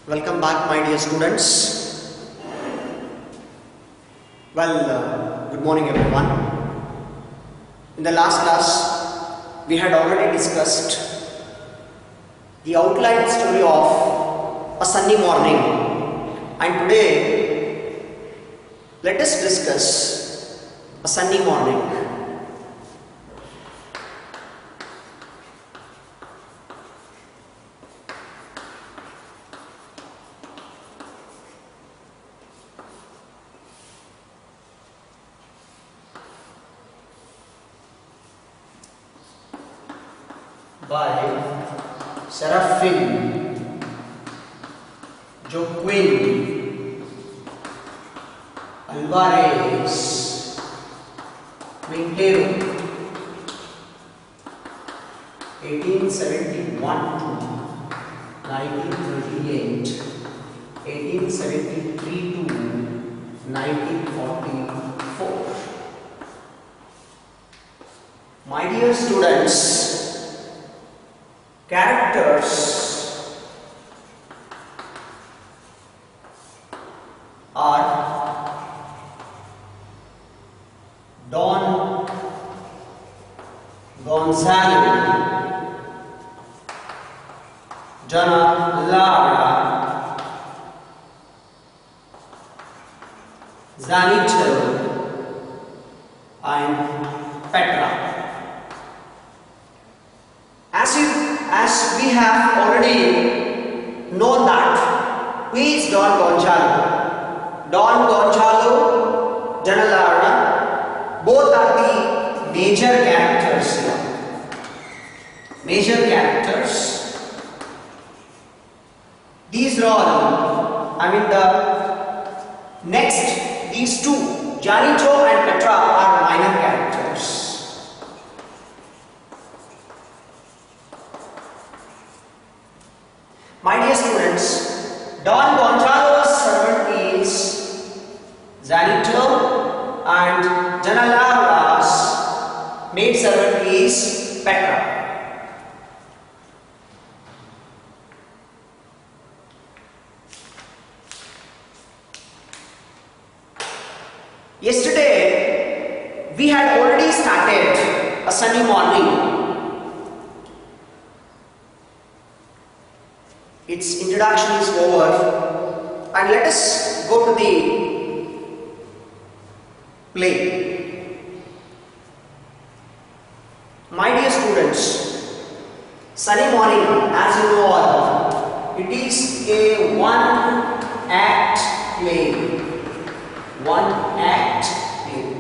Welcome back, my dear students. Good morning everyone. In the last class, we had already discussed the outline story of a sunny morning, and today let us discuss a sunny morning. By Serafin Joaquin Alvarez Quintero, 1871 to 1938, 1873 to 1944. My dear students, characters are Don Gonzalo, Donna Lara, Zanito, and Petra. As we have already known that, who is Don Gonzalo? Don Gonzalo, Donna Lara, both are the major characters here. Major characters. These are all, these two, Janito and Petra, are minor characters. My dear students, Don Gonzalo's servant is Zanito and Donna Lara's maid servant is Petra. Yesterday, we had already started a sunny morning. Its introduction is over, and let us go to the play. My dear students, sunny morning, as you know all, it is a one-act play. One-act play.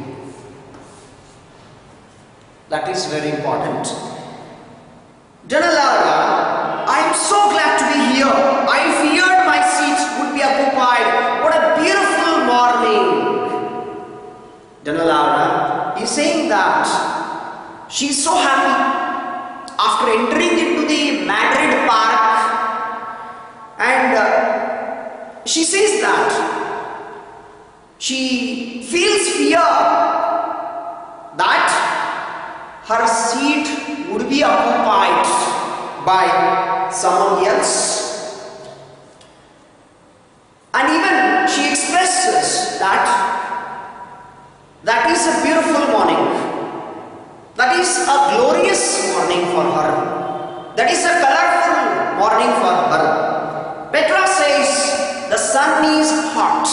That is very important. Donna Lara, I am so glad to be here. I feared my seat would be occupied. What a beautiful morning. Donna Lara is saying that she is so happy after entering into the Madrid park, and she says that she feels fear that her seat would be occupied by someone else, and even she expresses that is a beautiful morning, that is a glorious morning for her, that is a colorful morning for her. Petra says the sun is hot.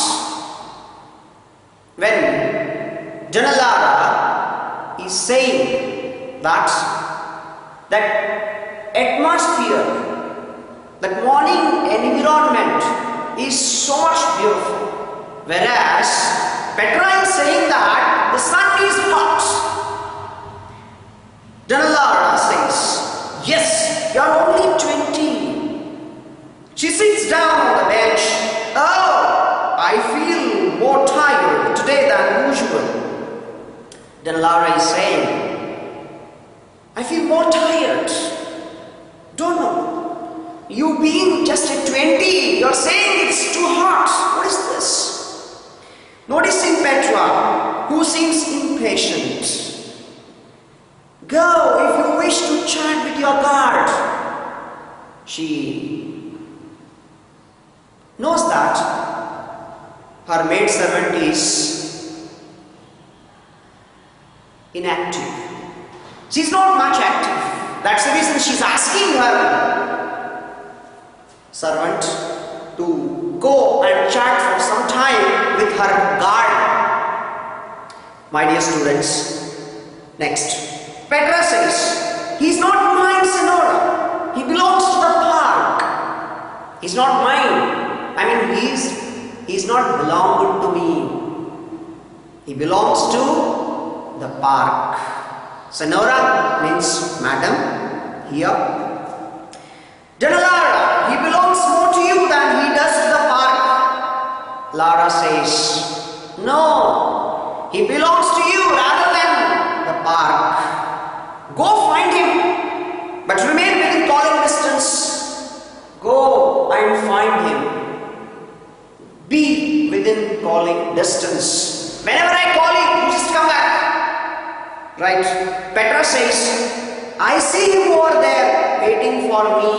When Donna Lara is saying that atmosphere, that morning environment is so much beautiful, whereas Petra is saying that the sun is hot. Donna Lara says, yes, you are only 20. She sits down on the bench. Oh, I feel more tired today than usual. Donna Lara is saying, I feel more tired. Don't know. You being just a 20, you're saying it's too hot. What is this? Noticing Petra, who seems impatient. Go if you wish to chat with your guard. She knows that her maid servant is inactive. She's not much active. That's the reason she's asking her servant to go and chat for some time with her guard. My dear students, next. Petra says, he's not mine, Senora. He belongs to the park. He's not mine. I mean, he's not belonged to me. He belongs to the park. Senora means madam here. Donna, he belongs more to you than he does to the park. Lara says, no, he belongs to you rather than the park. Go find him, but remain within calling distance. Go and find him. Be within calling distance. Whenever I call you, just come back. Right? Petra says, I see him over there waiting for me.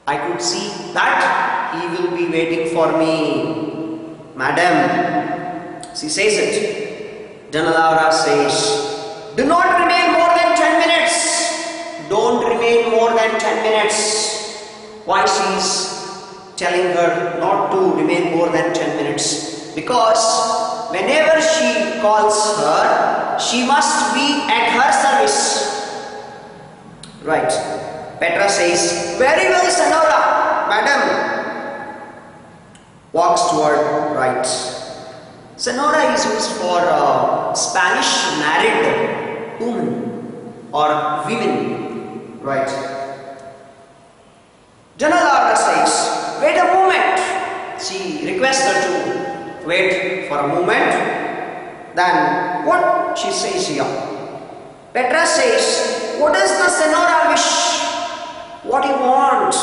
I could see that he will be waiting for me. Madam, she says it. Donna Laura says, do not remain more than 10 minutes. Don't remain more than 10 minutes. Why she's telling her not to remain more than 10 minutes? Because whenever she calls her, she must be at her service. Right. Petra says, very well, Senora. Madam. Walks toward right. Senora is used for Spanish married woman or women. Right. Donna Laura says, wait a moment. She requests her to wait for a moment. Then what she says here? Petra says, what does the Senora wish? What do you want?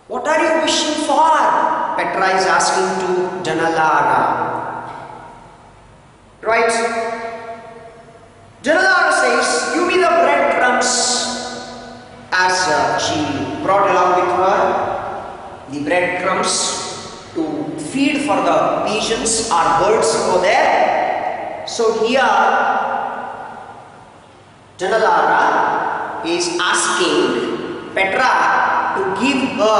What are you wishing for? Petra is asking to Donna Lara. Right? Donna Lara says, give me the breadcrumbs. As she brought along with her the breadcrumbs to feed for the pigeons or birds over there. So here Donna Lara is asking Petra to give her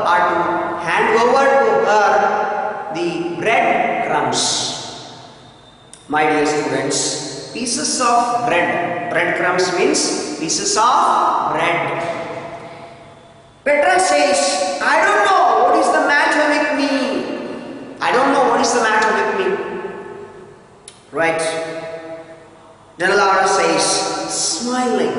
or to hand over to her the breadcrumbs. My dear students, pieces of bread. Breadcrumbs means pieces of bread. Petra says, I don't know what is the matter with me. I don't know what is the matter with me. Right. Then Laura says, smiling,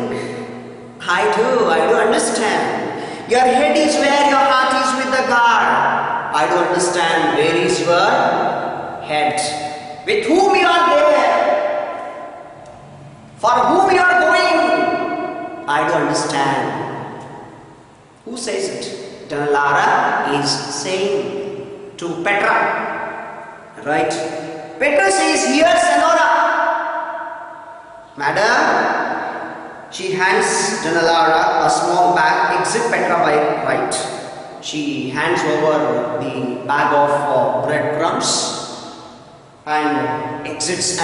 I do understand. Your head is where your heart is with the guard. I do understand where is your head. With whom you are there. For whom you are going. I do understand. Who says it? Donna Lara is saying to Petra. Right? Petra says, here Senora. Madam, she hands Donna Lara a small bag. Exit Petra by right. She hands over the bag of breadcrumbs and exits,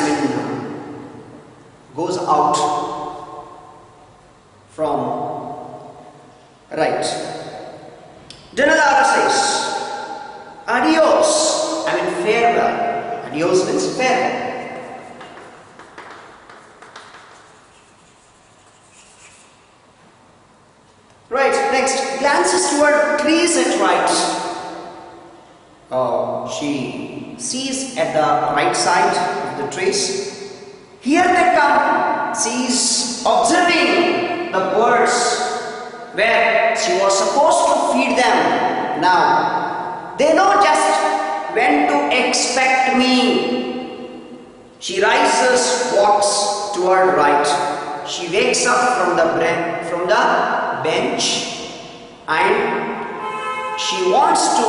goes out from right. Donna Lara says, adios, farewell. Adios means farewell. Right, next, glances toward trees at right. She sees at the right side of the trees. Here they come. She is observing the birds where she was supposed to feed them. Now, they know just when to expect me. She rises, walks toward right. She wakes up from the bench and she wants to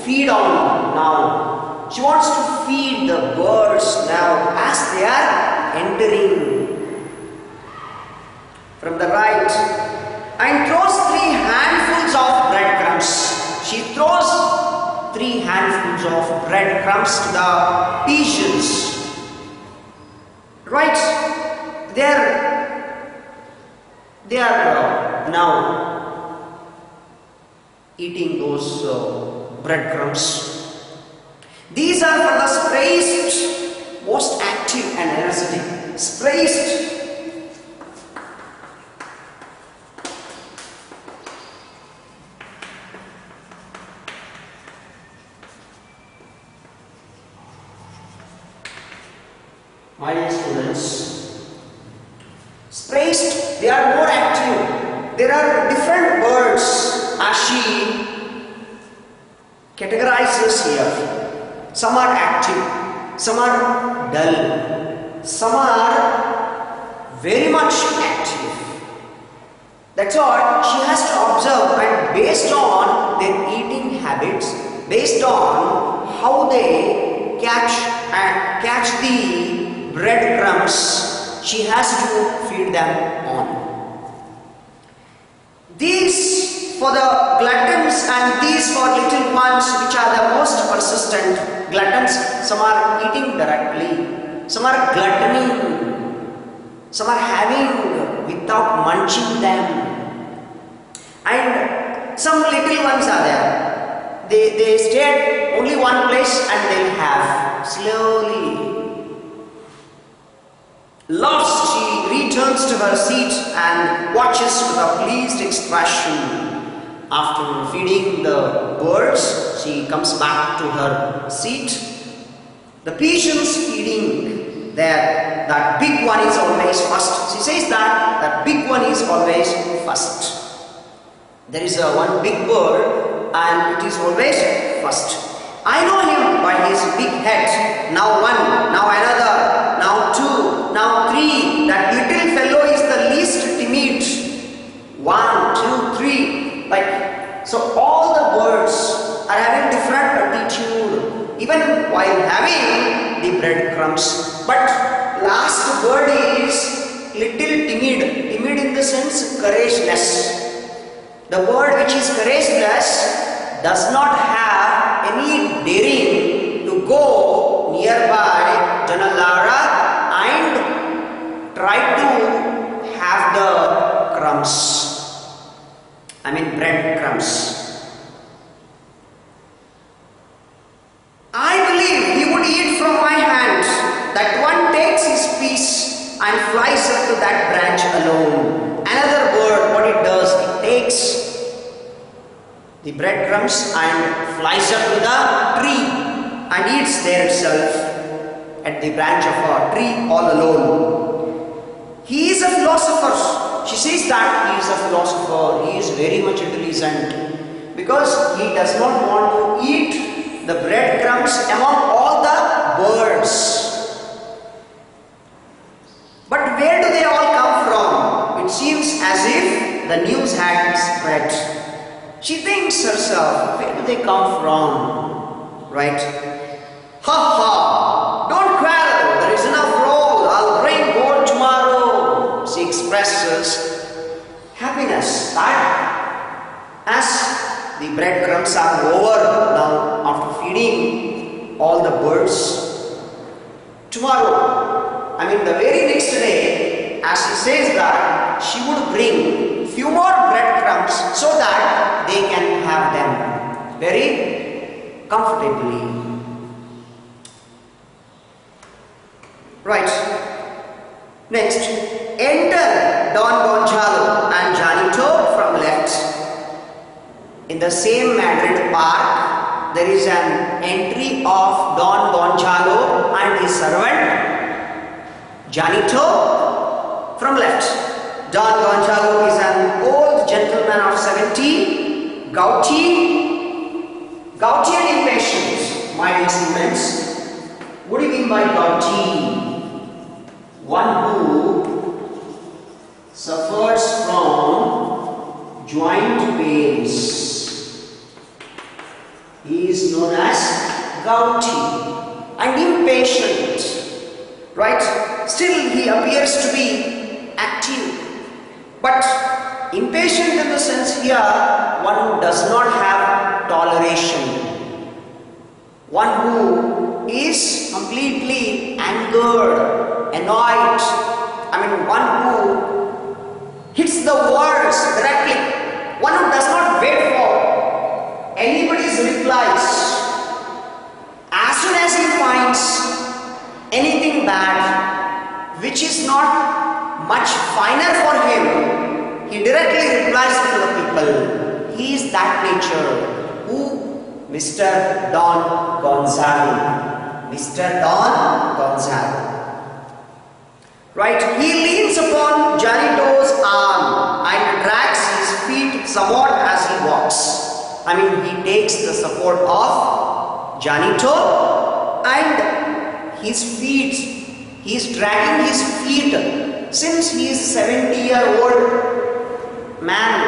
feed on now. She wants to feed the birds now as they are entering from the right and throws 3 handfuls of breadcrumbs. breadcrumbs to the pigeons. Right? They are now eating those breadcrumbs. These are for the spaced, most active and energetic. Spaced. My dear students, spaced, they are more active. There are different birds as she categorizes here. Some are active, some are dull, some are very much active. That's all she has to observe, and based on their eating habits, based on how they catch the breadcrumbs, she has to feed them on. These for the gluttons and these for little ones which are the most persistent. Gluttons, some are eating directly, some are gluttoning, some are having without munching them, and some little ones are there. They stay at only one place and they'll have slowly. Lost, she returns to her seat and watches with a pleased expression. After feeding the birds, she comes back to her seat. The pigeons feeding there, that big one is always first. She says that big one is always first. There is one big bird and it is always first. I know him by his big head. Now one, now another, now two, now three. That little fellow is the least timid. 1, 2, 3. Like so, all the birds are having different attitude, even while having the breadcrumbs. But last bird is little timid. Timid in the sense courageless. The bird which is courageless does not have any daring to go nearby Janalara and try to have the crumbs. I mean bread crumbs. I believe he would eat from my hand. That one takes his piece and flies up to that branch alone. Another bird, what it does, it takes the breadcrumbs and flies up to the tree and eats there itself at the branch of a tree all alone. He is a philosopher. She says that he is a philosopher. He is very much intelligent because he does not want to eat the breadcrumbs among all the birds. But where do they all come from? It seems as if the news had spread. She thinks herself, where do they come from? Right? Ha ha! Don't quarrel, there is enough roll, I'll bring more tomorrow. She expresses happiness that as the breadcrumbs are over now after feeding all the birds, tomorrow, I mean the very next day, as she says that, she would bring few more breadcrumbs so that they can have them very comfortably. Right. Next, enter Don Gonzalo and Janito from left. In the same Madrid park, there is an entry of Don Gonzalo and his servant Janito from left. Don Gonzalo is an old gentleman of 70, gouty and impatient. My dear students, what do you mean by gouty? One who suffers from joint pains. He is known as gouty and impatient. Right? Still he appears to be active. But impatient in the sense here, one who does not have toleration. one who is completely angered, annoyed, one who hits the words directly, one who does not wait for anybody's replies. As soon as he finds anything bad which is not much finer for him, he directly replies to the people. He is that nature. Who? Mr. Don Gonzalo. Mr. Don Gonzalo. Right? He leans upon Janito's arm and drags his feet somewhat as he walks. He takes the support of Janito and his feet. He is dragging his feet since he is 70-year-old man.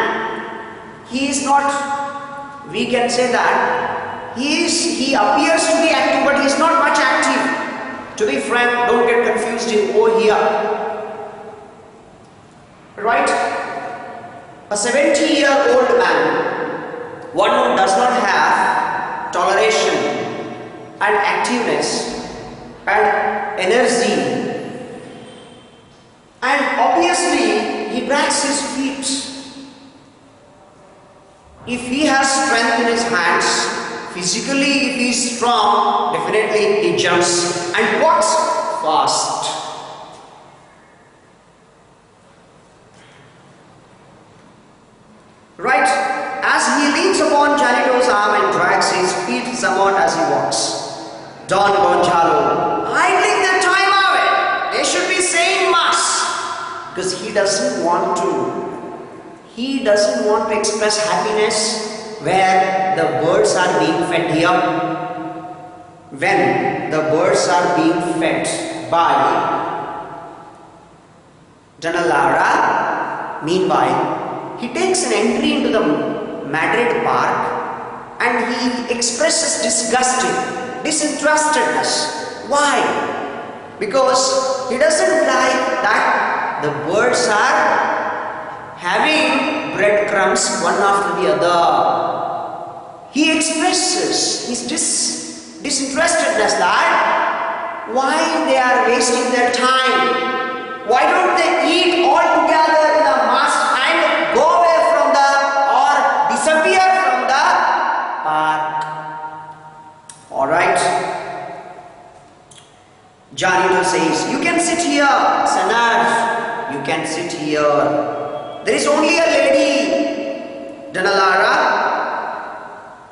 He is not, we can say that, he appears to be active, but he is not much active. To be frank, don't get confused over here. Right? A 70-year-old man, one who does not have toleration and activeness and energy, and obviously he drags his feet. If he has strength in his hands, physically if he is strong, definitely he jumps and walks fast. Right? As he leans upon Janito's arm and drags his feet somewhat as he walks, Don Gonzalo, idling the time away. They should be saying mass, because he doesn't want to. He doesn't want to express happiness where the birds are being fed here. When the birds are being fed by Janalara, meanwhile, he takes an entry into the Madrid park and he expresses disinterestedness. Why? Because he doesn't like that the birds are having breadcrumbs one after the other. He expresses his disinterestedness that why they are wasting their time. Why don't they eat all together in a mass and go away from or disappear from the park? Alright. Janito says, you can sit here, Sanar. You can sit here. There is only a lady,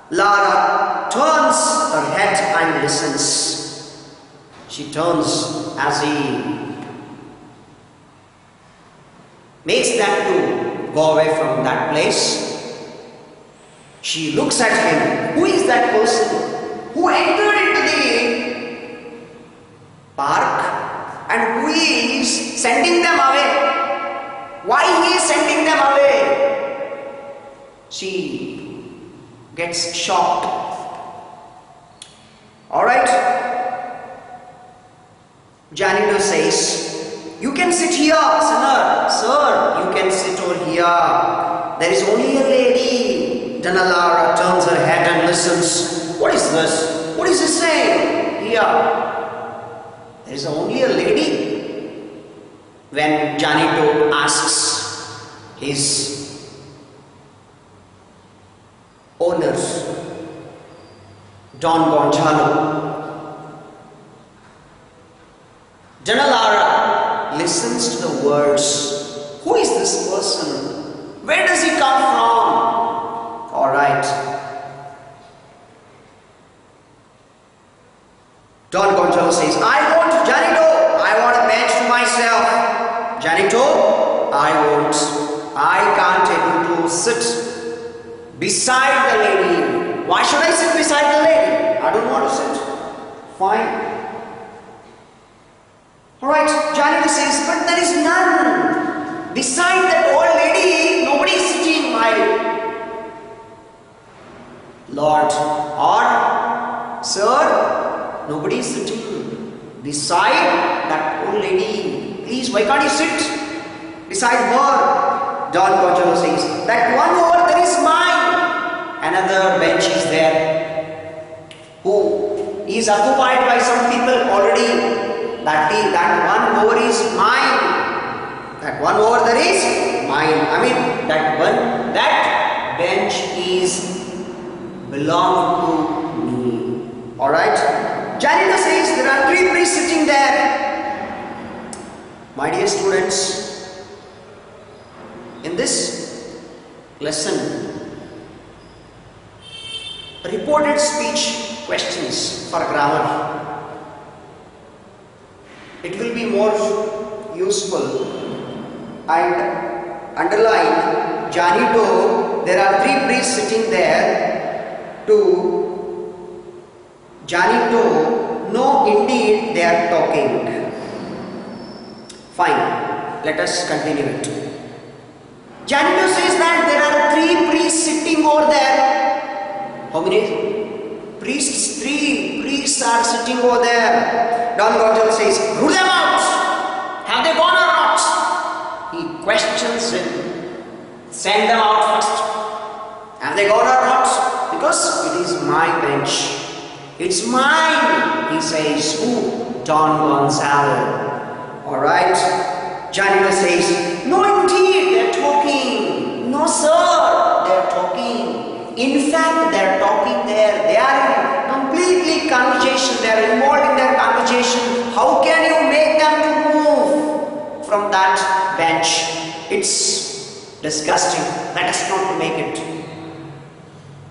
Lara turns her head and listens. She turns as he makes them to go away from that place. She looks at him. Who is that person who entered into the park and who is sending them away? Why he is sending them away? She gets shocked. Alright. Janito says, you can sit here, Sanar. Sir, you can sit over here. There is only a lady. Danalara turns her head and listens. What is this? What is he saying? Here. There is only a lady. When Janito asks his owner, Don Gonzalo, Janalara listens to the words. Who is this person? Where does he come from? Alright. Don Gonzalo says, I want Janito. I want a bench to myself. Janito, I won't. I can't able to sit beside the lady. Why should I sit beside the lady? I don't want to sit. Fine. Alright, Janito says, but there is none. Beside that old lady, nobody is sitting, my Lord. Or, sir, nobody is sitting beside that old lady. Please, why can't you sit beside her? Don Gonzalo says, that one over there is mine. Another bench is there. Who is occupied by some people already. That one over is mine. That one over there is mine. I mean that bench is belong to me. Alright. Janitor says there are 3 priests sitting there. My dear students, in this lesson, reported speech questions for grammar. It will be more useful. And underline, Janito, there are 3 priests sitting there. To Janito, no, indeed, they are talking. Fine, let us continue it. Janito says that there are 3 priests sitting over there. How many? Priests, 3 priests are sitting over there. Don Gonzalo says, root them out. Have they gone or not? He questions him. Send them out first. Have they gone or not? Because it is my bench. It's mine, he says. Who? Don Gonzalo. Alright. Janito says, no indeed, they're talking. No sir, they're talking. In fact, they're talking there. They are in completely conversation. They're involved in their conversation. How can you make them to move from that bench? It's disgusting. Let us not make it.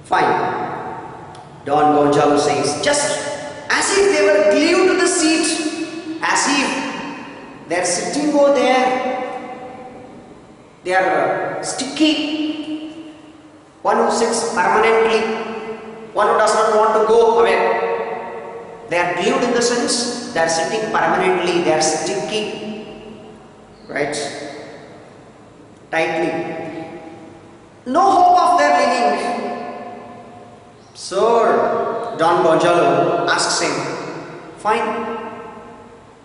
Fine. Don Gonzalo says, just as if they were glued to the seat, as if they're sitting over there. They are sticky. One who sits permanently, one who does not want to go away. They are glued in the sense they are sitting permanently, they are sticky, right? Tightly. No hope of their living. Sir, Don Gonzalo asks him, fine.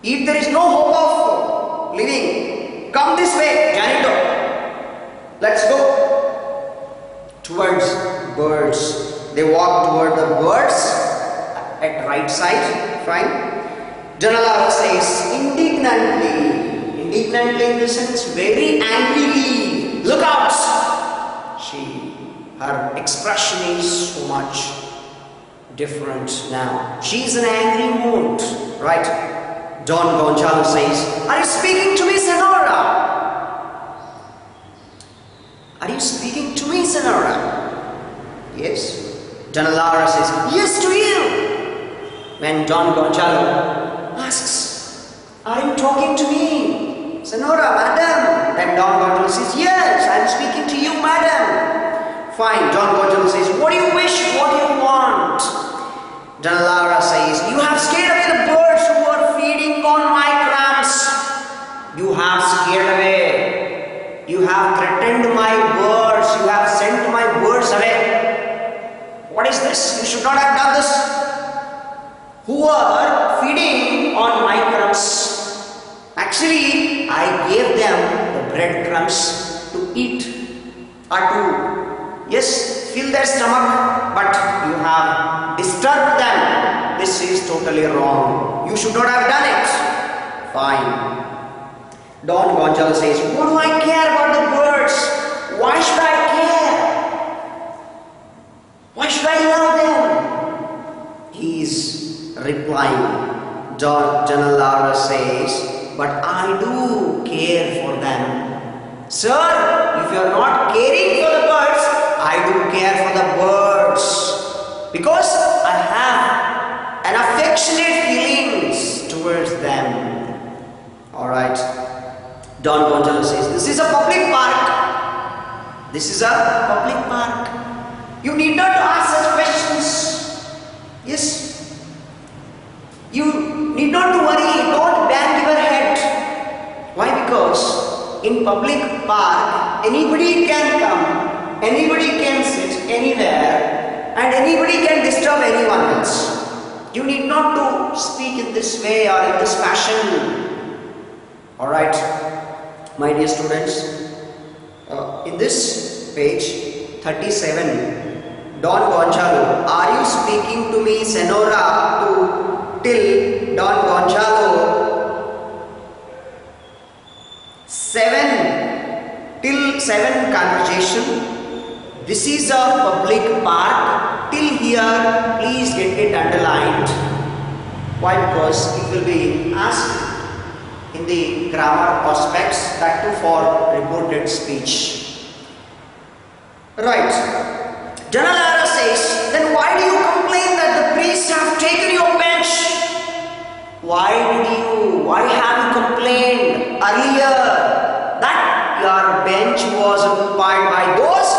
If there is no hope of living, come this way, Janito. Let's go. Towards birds. They walk toward the birds at right side. Fine. Janala says indignantly. Indignantly in the sense very angrily. Look out! Her expression is so much different now. She is in angry mood. Right? Don Gonzalo says, are you speaking to me, Senora? Are you speaking to me, Senora? Yes. Danalara says, yes to you. When Don Gonzalo asks, are you talking to me, Senora, madam? Then Don Gonzalo says, yes, I am speaking to you, madam. Fine. Don Gonzalo says, what do you wish? What do you want? Danalara says, you have scared away the birds who are feeding on my crumbs. You have scared away. You have threatened my birds. You have sent my birds away. What is this? You should not have done this. Who are feeding on my crumbs? Actually, I gave them the breadcrumbs to eat or to, yes, fill their stomach, but you have disturbed them. This is totally wrong. You should not have done it. Fine. Don Gonzalo says, what do I care about the birds? Why should I care? Why should I love them? He is replying. Don Janalara says, but I do care for them. Sir, if you are not caring for the birds, I do care for the birds. Because I have an affectionate feelings towards them. Alright. Don Gonzalo says, this is a public park. This is a public park. You need not ask such questions. Yes. You need not to worry. Don't bang your head. Why? Because in public park, anybody can come, anybody can sit anywhere, and anybody can disturb anyone else. You need not to speak in this way or in this fashion. Alright. My dear students, in this page 37, Don Gonzalo, are you speaking to me, Senora? Till Don Gonzalo, 7 conversation. This is a public park. Till here, please get it underlined. Why? Because it will be asked in the grammar aspects, that too for reported speech. Right. Janalara says, then why do you complain that the priests have taken your bench? Why have you complained earlier that your bench was occupied by those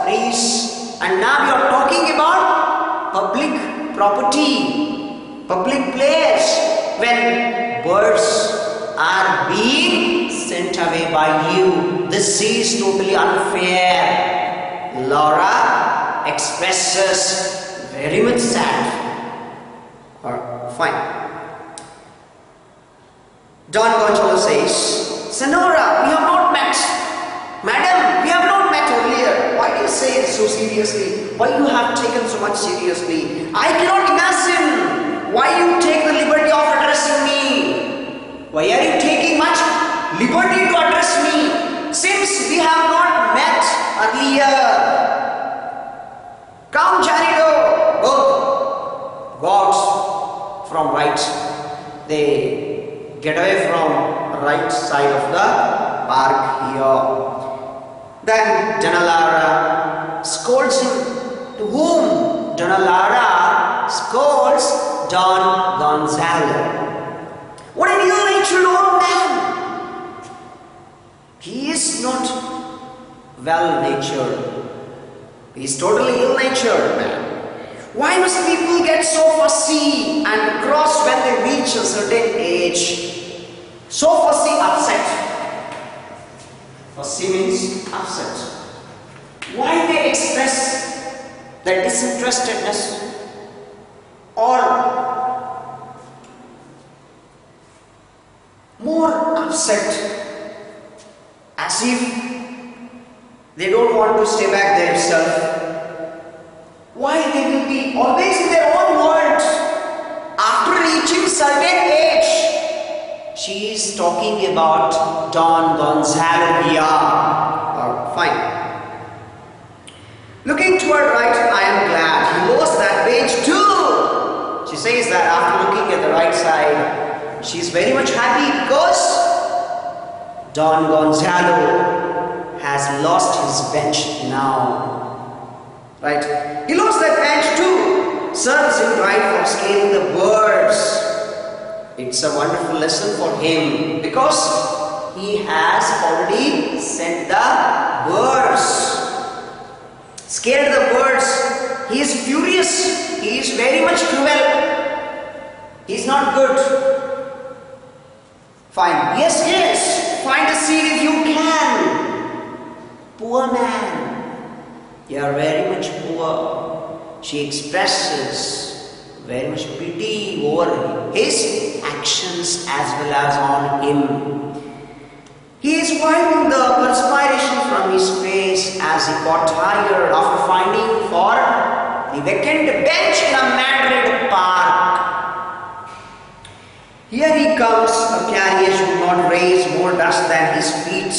priests, and now you are talking about public property, public place, when birds are being sent away by you? This is totally unfair. Laura expresses very much sad. Fine. Don Gonzalo says, Senora, we have not met. Madam, we have not met earlier. Why do you say it so seriously? Why you have taken so much seriously? I cannot imagine why you take the liberty of addressing me. Why are you taking much liberty to address me, since we have not met earlier? Come, Janido, both gods from right. They get away from right side of the park here. Then Janalara scolds him. To whom? Janalara scolds Don Gonzalo. What an ill-natured old man! He is not well-natured. He is totally ill-natured man. Why must people get so fussy and cross when they reach a certain age? So fussy, upset. Fussy means upset. Why they express their disinterestedness or more upset, as if they don't want to stay back themselves? Why they will be always in their own world after reaching certain age? She is talking about Don Gonzalo here. Fine. Looking to her right, I am glad he lost that bench too. She says that after looking at the right side, she is very much happy because Don Gonzalo has lost his bench now. Right? He lost that bench too. Serves him right for scaling the birds. It's a wonderful lesson for him because he has already sent the birds. Scared the birds. He is furious. He is very much cruel. He is not good. Fine. Yes. Find a seat if you can. Poor man. You are very much poor. She expresses very much pity over his actions as well as on him. He is wiping the perspiration from his face as he got tired after finding for the vacant bench in a Madrid park. Here he comes, a carriage would not raise more dust than his feet.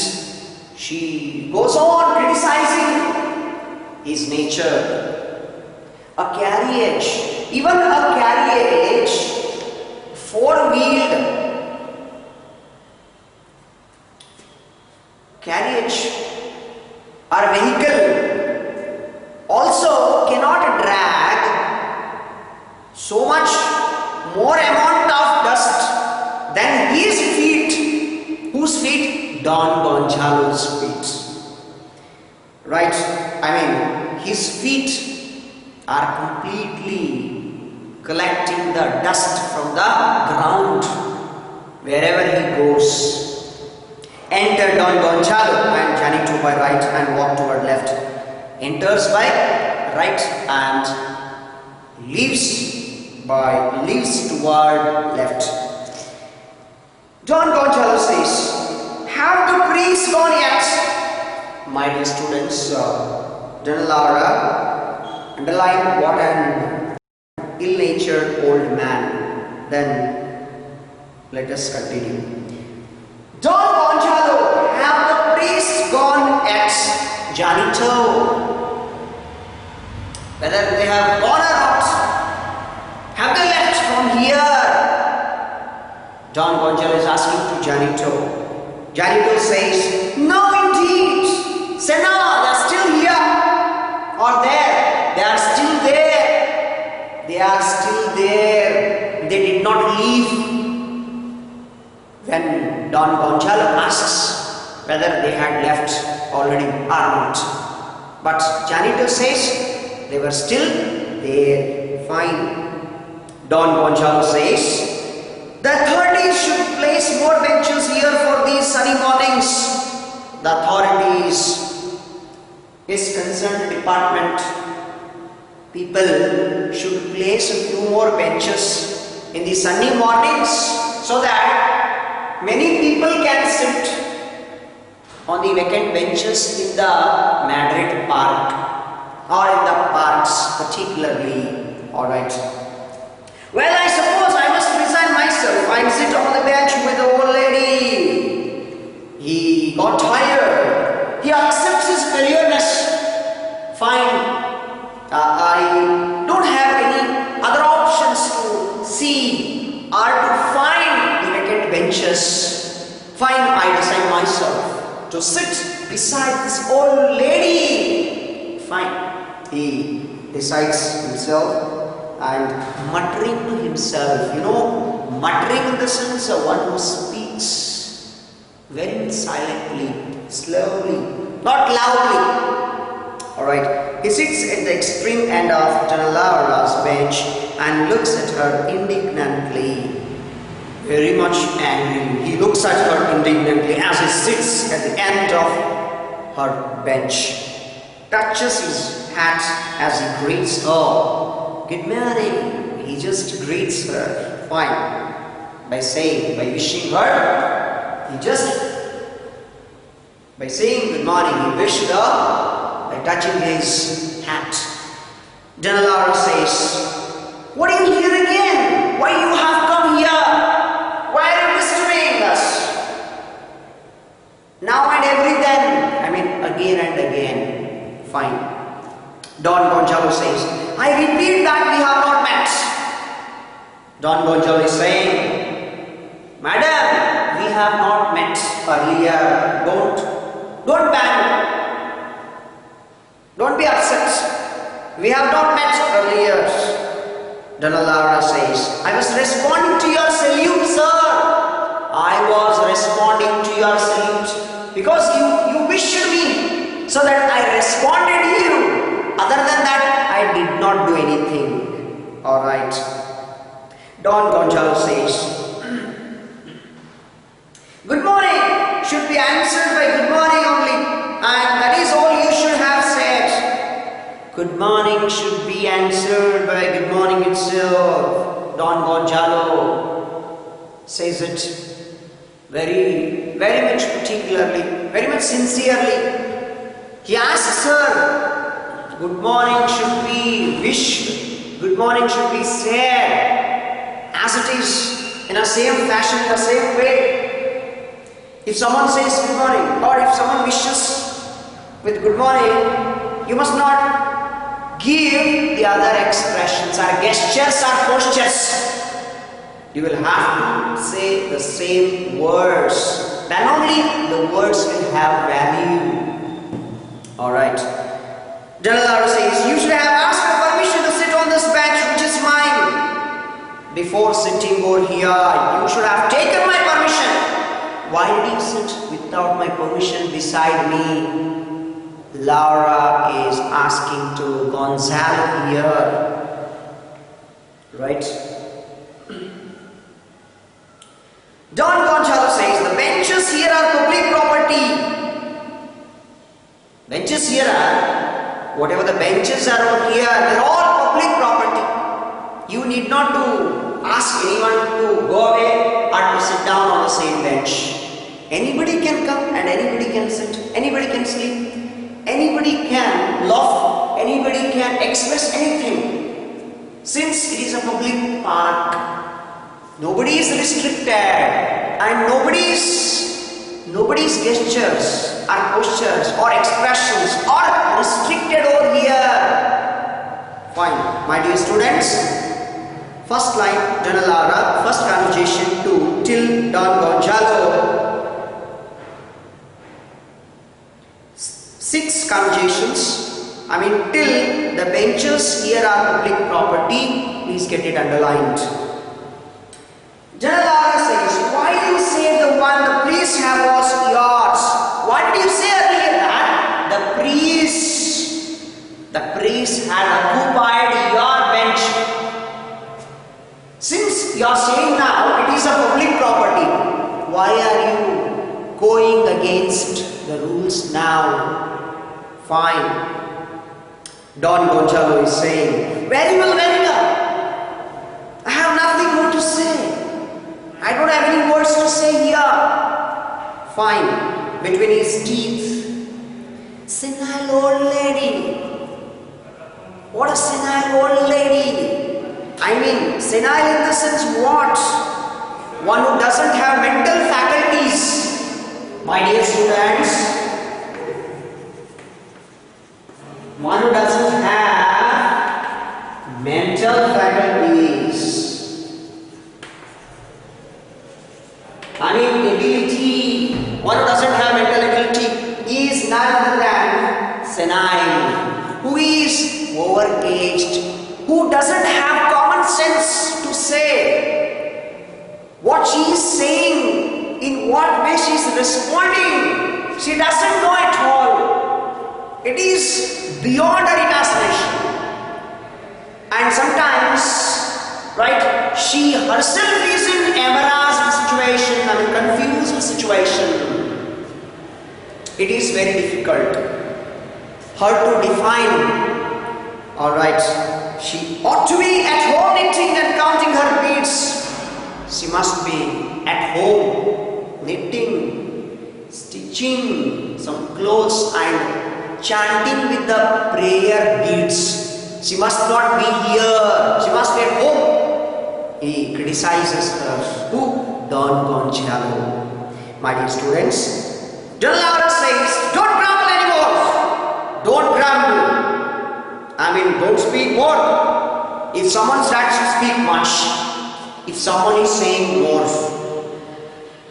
She goes on criticizing his nature. A carriage, even a carriage, four-wheeled carriage or vehicle also cannot drag so much more amount of dust than his feet. Whose feet? Don Gonzalo's feet. Right? I mean, his feet are completely collecting the dust from the ground wherever he goes. Enter Don Gonzalo and Johnny to my right and walk toward left. Enters by right and leaves toward left. Don Gonzalo says, have the priests gone yet? My dear students, Janalara Underline, what an ill-natured old man. Then let us continue. Don Gonzalo, have the priests gone at Janito? Whether they have gone or not, have they left from here? Don Gonzalo is asking to Janito. Janito says, no indeed. Senna, they are still here. Or there. They are still there. They are still there. They did not leave. Then Don Gonzalo asks whether they had left already or not. But Janito says they were still there. Fine. Don Gonzalo says the authorities should place more benches here for these sunny mornings. The authorities is concerned department. People should place a few more benches in the sunny mornings so that many people can sit on the vacant benches in the Madrid Park or in the parks particularly. Alright. Well, I suppose I must resign myself and sit on the bench with the old lady. He got tired. He accepts his failure. Fine. I don't have any other options to see or to find the vacant benches. Fine, I decide myself to sit beside this old lady. Fine. He decides himself and muttering to himself. You know, muttering in the sense of one who speaks very silently, slowly, not loudly. Alright, he sits at the extreme end of Laura's bench and looks at her indignantly, very much angry. He looks at her indignantly as he sits at the end of her bench, touches his hat as he greets her. Good morning. He just greets her. Fine. By wishing her, by saying good morning, he wished her by touching his hat. Laura says, what are you here again? Why you have come here? Why are you disturbing us? Now and every then. I mean again and again. Fine. Don Gonzalo says, I repeat that we have not met. Don Gonzalo is saying, Madam, we have not met earlier. Don't bang. Don't be upset. We have not met earlier. Donna Laura says, I was responding to your salute, sir. I was responding to your salute because you wished me, so that I responded to you. Other than that, I did not do anything. Alright. Don Gonzalo says, good morning should be answered by good morning only. And that is all you should have said. Good morning should be answered by good morning itself. Don Gonzalo says it very much particularly, very much sincerely. He asks her, good morning should be wished, good morning should be said as it is, in the same fashion, in the same way. If someone says good morning, or if someone wishes with good morning, you must not give the other expressions or gestures or postures. You will have to say the same words. Then only the words will have value. Alright. Delalara says, you should have asked for permission to sit on this bench which is mine. Before sitting over here, you should have taken my permission. Why did you sit without my permission beside me? Laura is asking to Gonzalo here. Right? Don Gonzalo says, the benches here are public property. Benches here are, whatever the benches are over here, they are all public property. You need not to ask anyone to go away or to sit down on the same bench. Anybody can come and anybody can sit, anybody can sleep, anybody can laugh, anybody can express anything. Since it is a public park, nobody is restricted and nobody's gestures or postures or expressions are restricted over here. Fine, my dear students. First line, Janalara, first conjugation to till Don Gonzalo. 6 conjugations, till the benches here are public property. Please get it underlined. Janalara says, why do you say the one the priest have was yours? What did you say earlier that the priest had occupied your bench? Since you are saying now it is a public property, why are you going against the rules now? Fine. Don Gonzalo is saying, very well, very well. I have nothing more to say. I don't have any words to say here. Fine. Between his teeth. Senile old lady. What a senile old lady. Senile in the sense what? One who doesn't have mental faculties. My dear students. One who doesn't have mental faculties. Ability. One who doesn't have mental ability is none other than senile, who is overaged, who doesn't have common sense to say what she is saying, in what way she is responding. She doesn't know at all. It is beyond her imagination. And sometimes, right, she herself is in embarrassed situation, confused situation. It is very difficult her to define. Alright, she ought to be at home knitting and counting her beads. She must be at home knitting, stitching some clothes and chanting with the prayer beads. She must not be here. She must be at home. He criticizes her. Who? Don Gonzalo. My dear students, Janalara says, don't grumble anymore. Don't grumble. Don't speak more. If someone starts to speak much, if someone is saying more,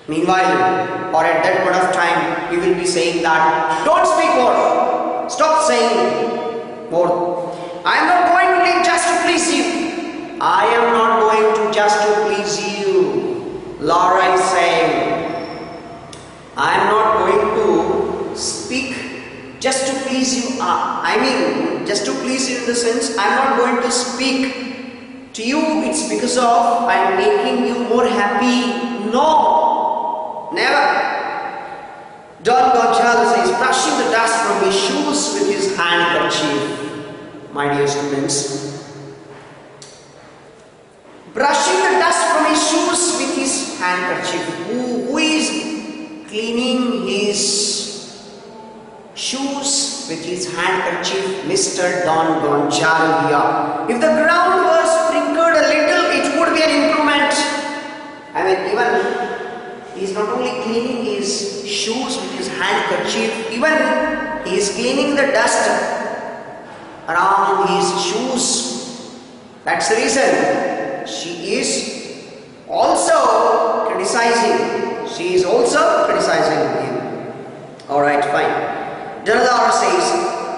meanwhile, or at that point of time, you will be saying that, don't speak more. Stop saying more. I am not going to live just to please you. I am not going to just to please you. Laura is saying, I am not going to speak just to please you. Just to please you in the sense, I am not going to speak to you. It's because of I am making you more happy. No, never. Don Gonzalo says, brushing the dust from his shoes with his handkerchief. My dear students, brushing the dust from his shoes with his handkerchief. Who is cleaning his shoes with his handkerchief? Mr. Don Gonzalo here. If the ground was sprinkled a little, it would be an improvement. Even he is not only cleaning his shoes with his handkerchief, even he is cleaning the dust around his shoes. That's the reason she is also criticizing. She is also criticizing him. Alright, fine. Janadara says,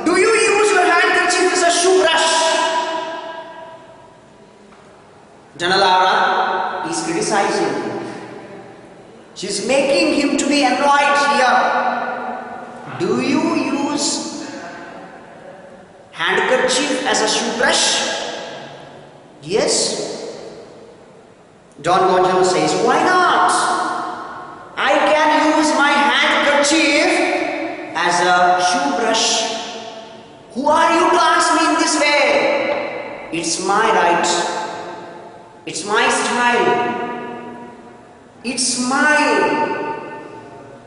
do you use your handkerchief as a shoe brush? Janadara is criticizing. She is making him to be annoyed here. Do you use handkerchief as a shoe brush? Yes. Don Gonzalo says, why not? I can use my handkerchief as a shoe brush. Who are you to ask me in this way? It's my right. It's my style. It's my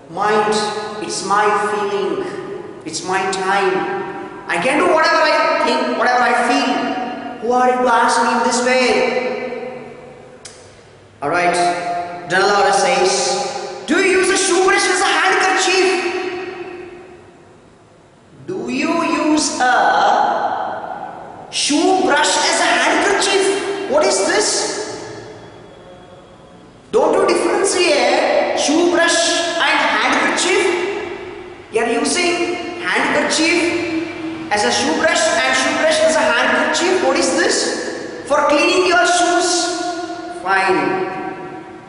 mind. It's my feeling. It's my time. I can do whatever I think, whatever I Who are you to ask me in this way? Alright, Janalara says, do you use a shoe brush as a handkerchief? Do you use a shoe brush as a handkerchief? What is this? Don't you differentiate shoe brush and handkerchief? You are using handkerchief as a shoe brush and shoe brush as a handkerchief. What is this? For cleaning your shoes? Fine.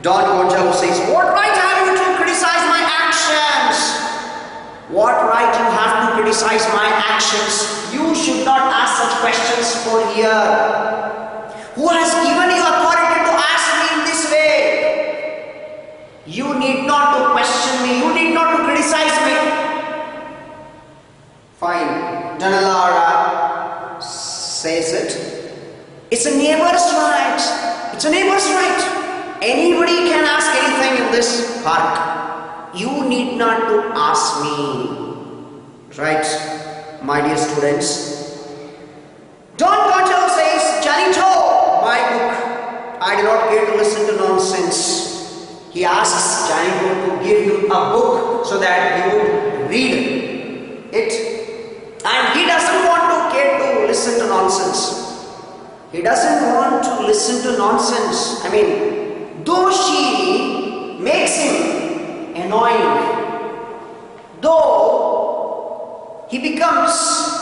Don Gonzalo says, what right have you to criticize my actions? What right you have to criticize my actions? You should not ask such questions for here. Who has given you authority to ask me in this way? You need not to question me. You need not to criticize me. Fine. Janalara says it. It's a neighbor's right. It's a neighbor's right. Anybody can ask anything in this park. You need not to ask me. Right, my dear students. Don Gonzalo says, Janito, my book. I do not care to listen to nonsense. He asks Janito to give you a book so that you would read it. And he doesn't want to care to listen to nonsense. He doesn't want to listen to nonsense. I mean, though she makes him annoying, though he becomes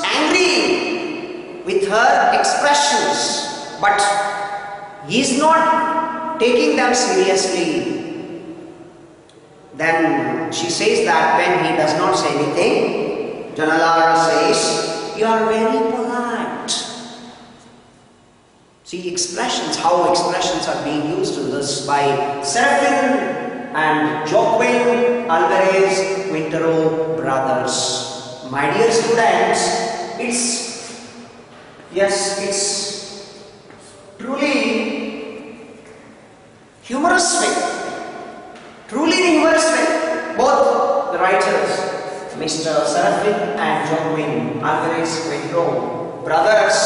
angry with her expressions, but he is not taking them seriously. Then she says that when he does not say anything, Janalara says, you are very polite. See expressions, how expressions are being used in this by Serafin and Joaquin Alvarez Quintero brothers. My dear students, it's truly humorous way. Truly humorous way. Both the writers, Mr. Serafin and Joaquin Alvarez Quintero brothers,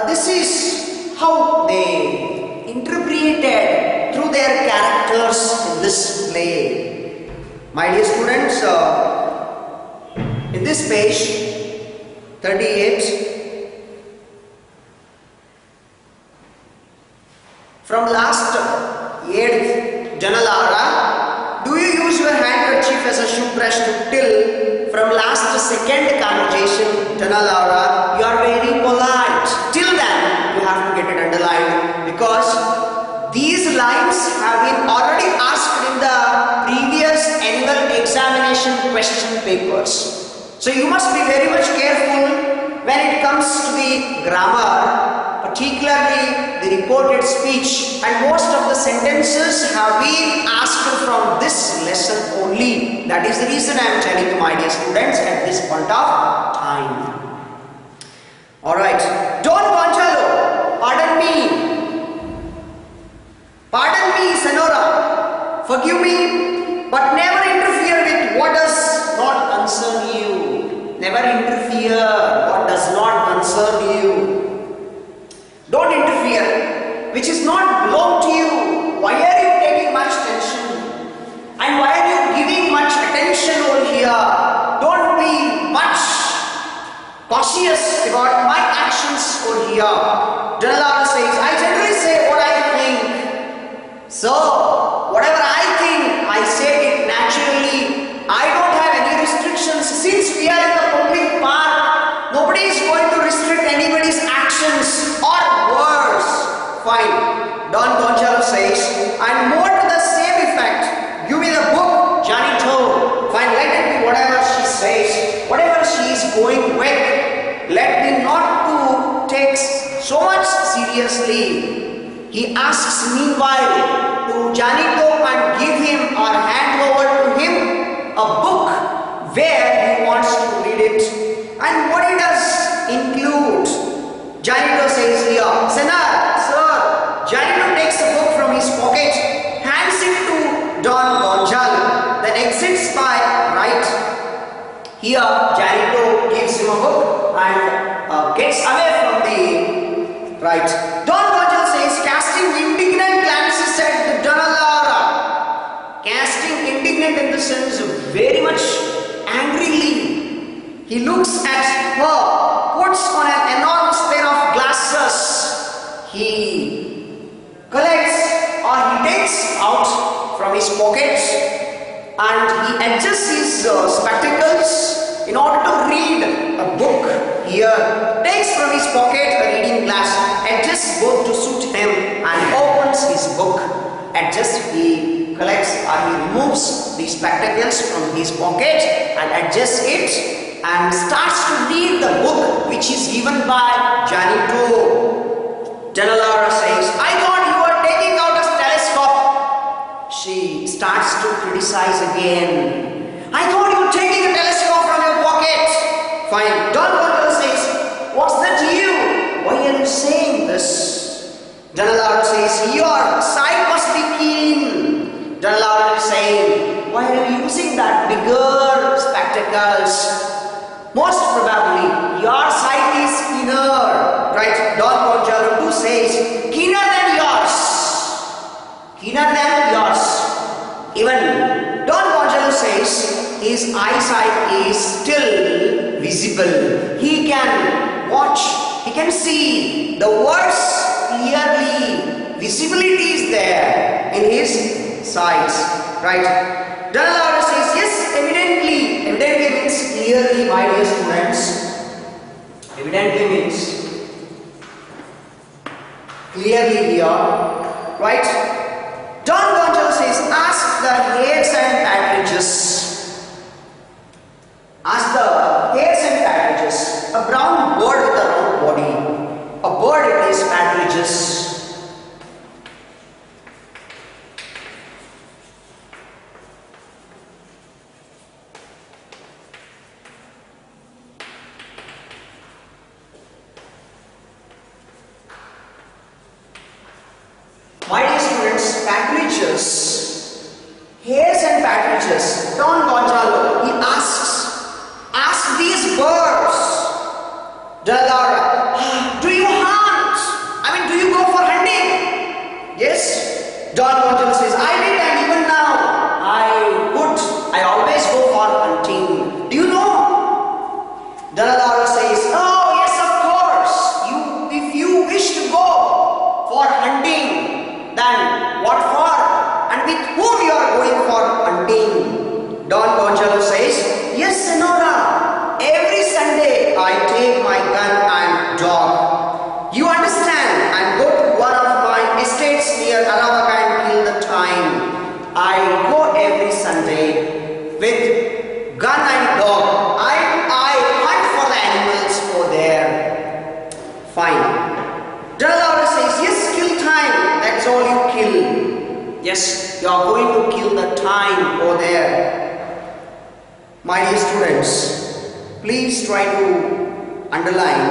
this is how they interpreted through their characters in this play. My dear students, in this page 38, from last 8th, Janalara, do you use your handkerchief as a shoe brush to till? From last 2nd conversation, Janalara, you are very polite. Till then, you have to get it underlined because these lines have been already asked in the previous annual examination question papers. So you must be very much careful when it comes to the grammar, particularly the reported speech, and most of the sentences have been asked from this lesson only. That is the reason I am telling you, my dear students, at this point of time. Alright, Don Gonzalo, pardon me, Senora, forgive me, but never interfere with what does not concern you. Never interfere what does not concern you. Don't interfere, which is not belong to you. Why are you taking much attention? And why are you giving much attention over here? Don't be much cautious about my actions over here. Janalala says, I generally say what I think. So, whatever I think, I say it naturally. I don't have any restrictions. Since we are in the public park, nobody is going to restrict anybody's actions or words. Fine. Don Gonzalo says, and more to the same effect, give me the book, Janito. Fine, let it be whatever she says, whatever she is going with. Let me not to take so much seriously. He asks meanwhile to Janito and give him or hand over to him a book where he wants to read it. And what it does include. Janito says here, Sir, Janito takes the book from his pocket, hands it to Don Gonzalo, then exits by right. Here, Janito gives him a book and gets Right. Don Virgil says, casting indignant glances at the Danalara. Casting indignant in the sense of very much angrily. He looks at her, puts on an enormous pair of glasses. He collects or he takes out from his pocket and he adjusts his spectacles in order to read a book. Here takes from his pocket a reading glass, adjusts both to suit him and opens his book. Adjusts, he collects or he removes the spectacles from his pocket and adjusts it and starts to read the book which is given by Janito. Janalara says, I thought you were taking out a telescope. She starts to criticize again. I thought you were taking a telescope from your pocket. Fine. Don Virgil says, what's that you? Why are you saying this? Janalara says, your sight must be keen. Janalara is saying, why are you using that bigger spectacles? Most probably, your sight is keener. Right? Don Virgil too says, keener than yours. Keener than yours. Even Don Virgil says, his eyesight is still visible. He can watch, he can see the words clearly. Visibility is there in his sight. Right? Danalara says, yes, evidently. Evidently means clearly, my dear students. Evidently means clearly here. Right? Don Virgil says, ask the hares and partridges. Ask the hares and partridges. A brown bird with a round body. A bird it is, partridges. My dear students, partridges, hares and partridges, Don Gonzalo, he ask these birds, Danalara, do you hunt? I mean, do you go for hunting? Yes. Don Gonzalo says, I did and even now, I always go for hunting. Do you know? Danalara says, oh yes, of course, if you wish to go for hunting, then what for? And with whom you are going for hunting? Don Gonzalo says, yes, Senora. Every Sunday I take my gun and dog. You understand? And go to one of my estates near Aravaka and kill the time. I go every Sunday with gun and dog. I hunt for the animals over there. Fine. Danalara says, yes, kill time. That's all you kill. Yes, you are going to kill the time over there. My dear students, please try to underline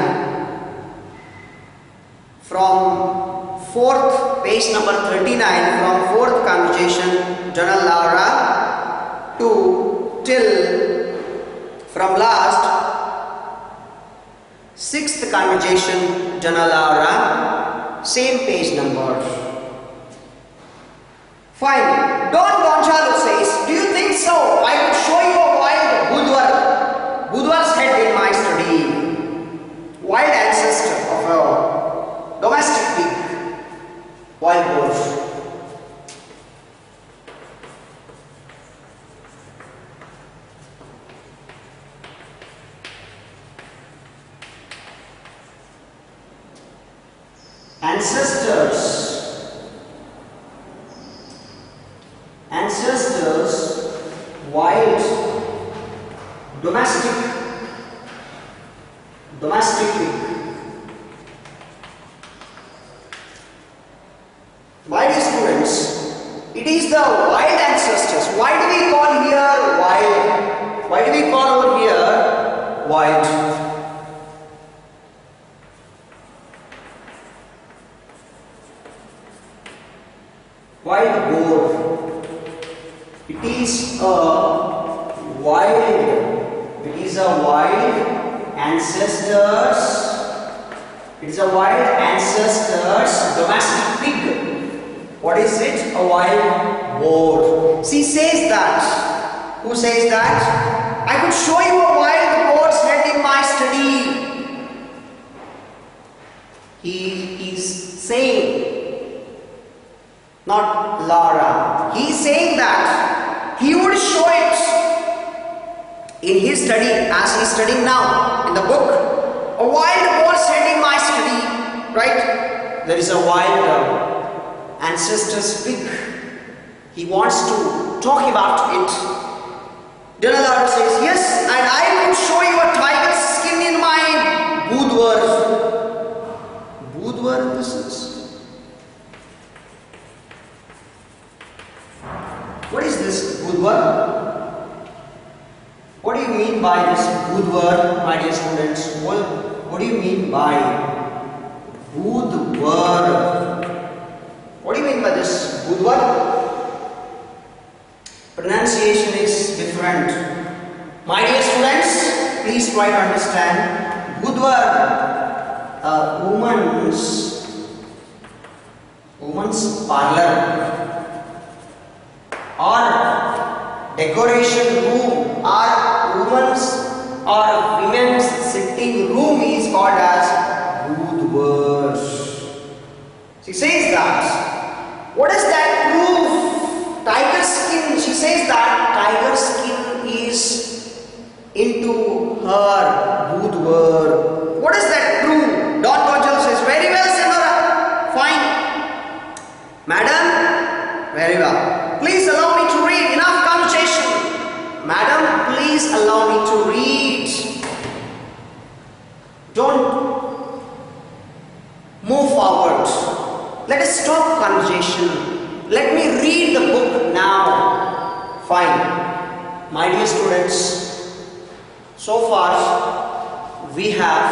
from page number 39, from 4th conversation, Danalara to till from last 6th conversation, Danalara, same page number. Fine. Don Gonzalo says, do you think so? I will show you a wild Budwar's head in my study. Wild ancestor of a domestic pig. Wild boar. Ancestors, wild, domestic pig. My dear students, it is the wild ancestors. Why do we call here wild? Why do we call over here wild? Wild boar. It is a wild ancestors It is a wild ancestor's domestic pig. What is it? A wild boar. She says that. Who says that? I could show you a wild boar's head in my study. He is saying, not Laura. He is saying that he would show it in his study, as he is studying now in the book. A wild boar's head in my study, right? There is a wild ancestor's pig. He wants to talk about it. Then Allah says, yes, and I will show you a tiger's skin in my boudoir. Boudoir this is? What is this boudoir? What do you mean by this boudoir, my dear students? What do you mean by boudoir? What do you mean by this boudoir? Pronunciation is different. My dear students, please try to understand. Boudoir, a woman's parlor or decoration room or women's sitting room is called as boudoir. She says that. What does that prove? Tiger skin. She says that tiger skin is into her boudoir. What does that prove? Don Gonzalo says, very well, Senora. Fine. Madam, very well. Please allow me to read. Enough conversation. Madam, please allow me to read. Don't move forward. Let us stop conversation. Let me read the book now. Fine. My dear students, so far we have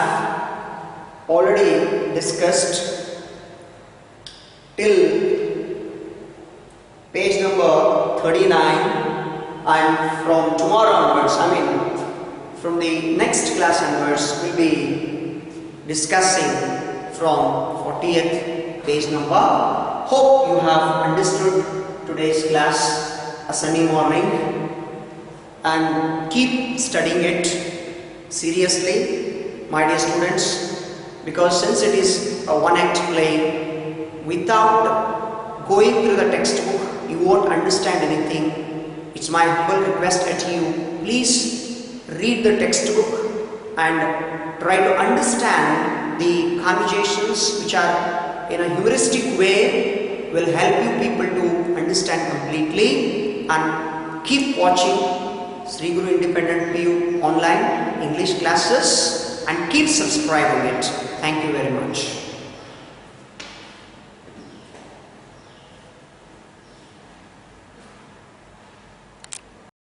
already discussed till page number 39, and from tomorrow onwards, from the next class onwards, we'll be discussing from 40th page number. Hope you have understood today's class, a Sunday morning, and keep studying it seriously, my dear students, because since it is a one-act play, without going through the textbook, you won't understand anything. It's my humble request at you, please read the textbook and try to understand the conversations which are in a humoristic way, will help you people to understand completely. And keep watching Sri Guru Independent PU online English classes and keep subscribing it. Thank you very much.